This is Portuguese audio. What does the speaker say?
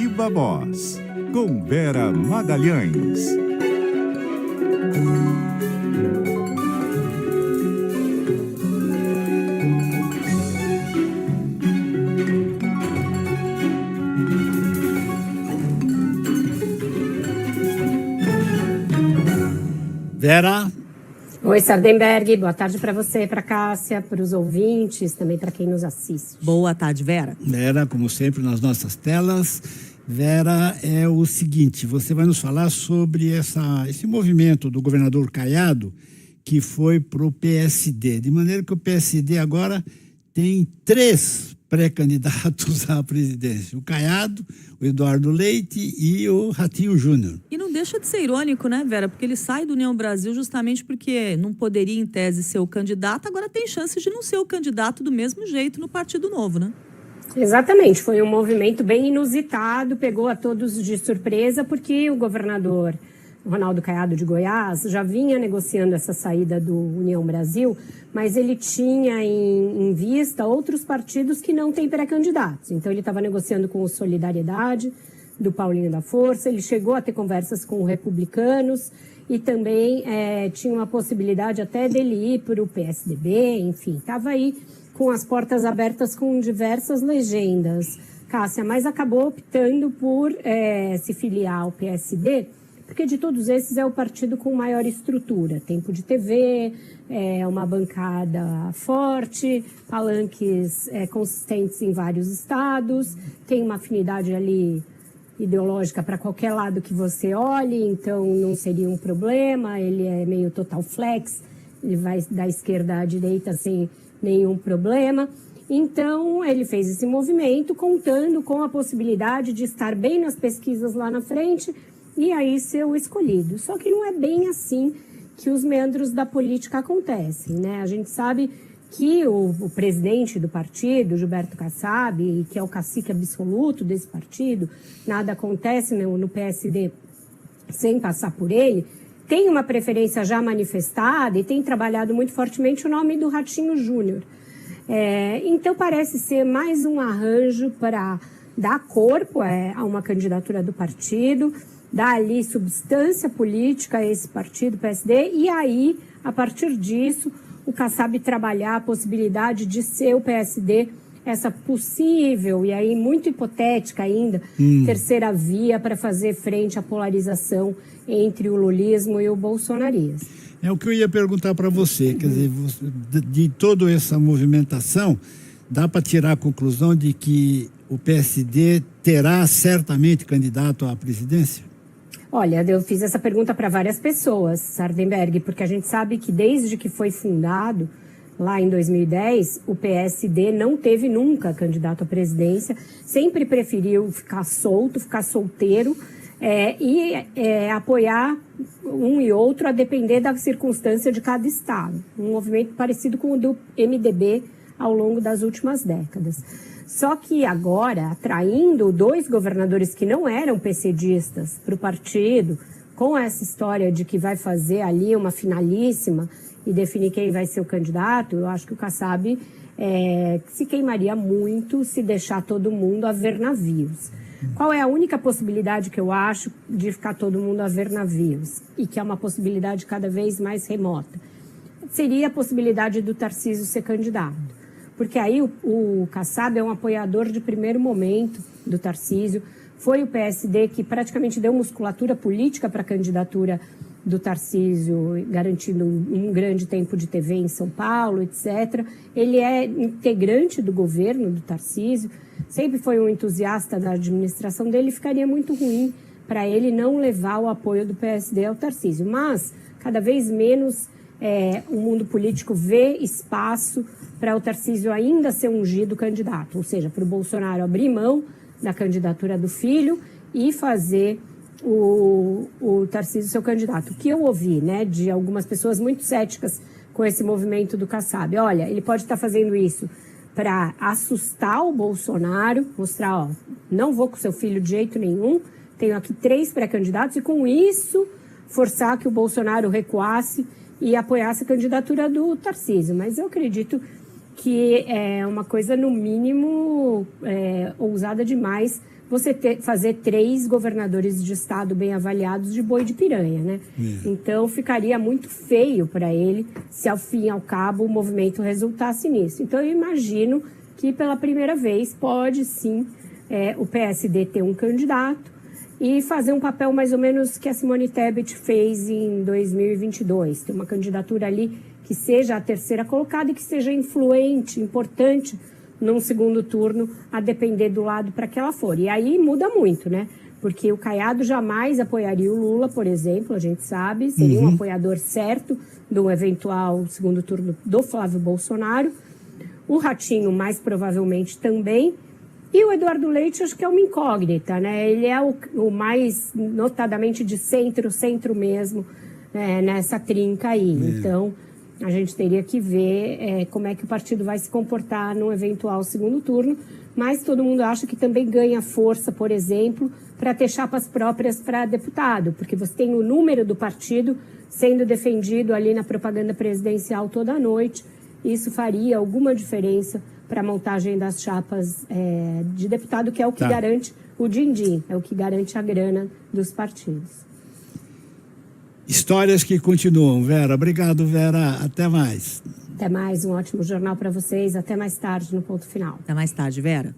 Viva Voz, com Vera Magalhães. Vera. Oi, Sardenberg. Boa tarde para você, para Cássia, para os ouvintes, também para quem nos assiste. Boa tarde, Vera. Vera, como sempre, nas nossas telas. Vera, é o seguinte, você vai nos falar sobre esse movimento do governador Caiado que foi para o PSD. De maneira que o PSD agora tem 3 pré-candidatos à presidência. O Caiado, o Eduardo Leite e o Ratinho Júnior. E não deixa de ser irônico, né, Vera? Porque ele sai do União Brasil justamente porque não poderia, em tese, ser o candidato, agora tem chance de não ser o candidato do mesmo jeito no Partido Novo, né? Exatamente, foi um movimento bem inusitado, pegou a todos de surpresa, porque o governador Ronaldo Caiado de Goiás já vinha negociando essa saída do União Brasil, mas ele tinha em vista outros partidos que não têm pré-candidatos. Então ele estava negociando com o Solidariedade, do Paulinho da Força, ele chegou a ter conversas com os republicanos e também tinha uma possibilidade até dele ir para o PSDB, enfim, estava aí com as portas abertas com diversas legendas, Cássia, mas acabou optando por se filiar ao PSD, porque de todos esses é o partido com maior estrutura, tempo de TV, uma bancada forte, palanques consistentes em vários estados, tem uma afinidade ali ideológica para qualquer lado que você olhe, então não seria um problema, ele é meio total flex, ele vai da esquerda à direita sem nenhum problema. Então, ele fez esse movimento contando com a possibilidade de estar bem nas pesquisas lá na frente e aí ser o escolhido. Só que não é bem assim que os meandros da política acontecem, né? A gente sabe que o presidente do partido, Gilberto Kassab, que é o cacique absoluto desse partido, nada acontece no PSD sem passar por ele, tem uma preferência já manifestada e tem trabalhado muito fortemente o nome do Ratinho Júnior. Então parece ser mais um arranjo para dar corpo a uma candidatura do partido, dar ali substância política a esse partido, PSD, e aí, a partir disso, o Kassab trabalhar a possibilidade de ser o PSD essa possível, e aí muito hipotética ainda, terceira via para fazer frente à polarização entre o lulismo e o bolsonarismo. É o que eu ia perguntar para você, quer dizer, de toda essa movimentação, dá para tirar a conclusão de que o PSD terá certamente candidato à presidência? Olha, eu fiz essa pergunta para várias pessoas, Sardenberg, porque a gente sabe que desde que foi fundado, lá em 2010, o PSD não teve nunca candidato à presidência, sempre preferiu ficar solto, ficar solteiro e apoiar um e outro a depender da circunstância de cada estado. Um movimento parecido com o do MDB ao longo das últimas décadas. Só que agora, atraindo 2 governadores que não eram PCdistas para o partido, com essa história de que vai fazer ali uma finalíssima e definir quem vai ser o candidato, eu acho que o Kassab se queimaria muito se deixar todo mundo a ver navios. Qual é a única possibilidade que eu acho de ficar todo mundo a ver navios? E que é uma possibilidade cada vez mais remota. Seria a possibilidade do Tarcísio ser candidato. Porque aí o Kassab é um apoiador de primeiro momento do Tarcísio. Foi o PSD que praticamente deu musculatura política para a candidatura do Tarcísio, garantindo um grande tempo de TV em São Paulo, etc. Ele é integrante do governo do Tarcísio, sempre foi um entusiasta da administração dele, ficaria muito ruim para ele não levar o apoio do PSD ao Tarcísio. Mas, cada vez menos, o mundo político vê espaço para o Tarcísio ainda ser ungido candidato, ou seja, para o Bolsonaro abrir mão da candidatura do filho e fazer o Tarcísio seu candidato. O que eu ouvi, né, de algumas pessoas muito céticas com esse movimento do Kassab, olha, ele pode estar fazendo isso para assustar o Bolsonaro, mostrar, ó, não vou com seu filho de jeito nenhum, tenho aqui 3 pré-candidatos e com isso forçar que o Bolsonaro recuasse e apoiasse a candidatura do Tarcísio. Mas eu acredito que é uma coisa, no mínimo, ousada demais você fazer 3 governadores de estado bem avaliados de boi de piranha, né? Então, ficaria muito feio para ele se, ao fim e ao cabo, o movimento resultasse nisso. Então, eu imagino que, pela primeira vez, pode, sim, o PSD ter um candidato e fazer um papel mais ou menos que a Simone Tebet fez em 2022. Ter uma candidatura ali que seja a terceira colocada e que seja influente, importante, num segundo turno, a depender do lado para que ela for. E aí muda muito, né? Porque o Caiado jamais apoiaria o Lula, por exemplo, a gente sabe, seria um apoiador certo do eventual segundo turno do Flávio Bolsonaro. O Ratinho, mais provavelmente, também. E o Eduardo Leite, acho que é uma incógnita, né? Ele é o mais, notadamente, de centro mesmo, nessa trinca aí. Então, a gente teria que ver como é que o partido vai se comportar no eventual segundo turno, mas todo mundo acha que também ganha força, por exemplo, para ter chapas próprias para deputado, porque você tem o número do partido sendo defendido ali na propaganda presidencial toda noite. Isso faria alguma diferença para a montagem das chapas de deputado, que é o que garante o din-din, é o que garante a grana dos partidos. Histórias que continuam, Vera. Obrigado, Vera. Até mais. Até mais, um ótimo jornal para vocês. Até mais tarde no Ponto Final. Até mais tarde, Vera.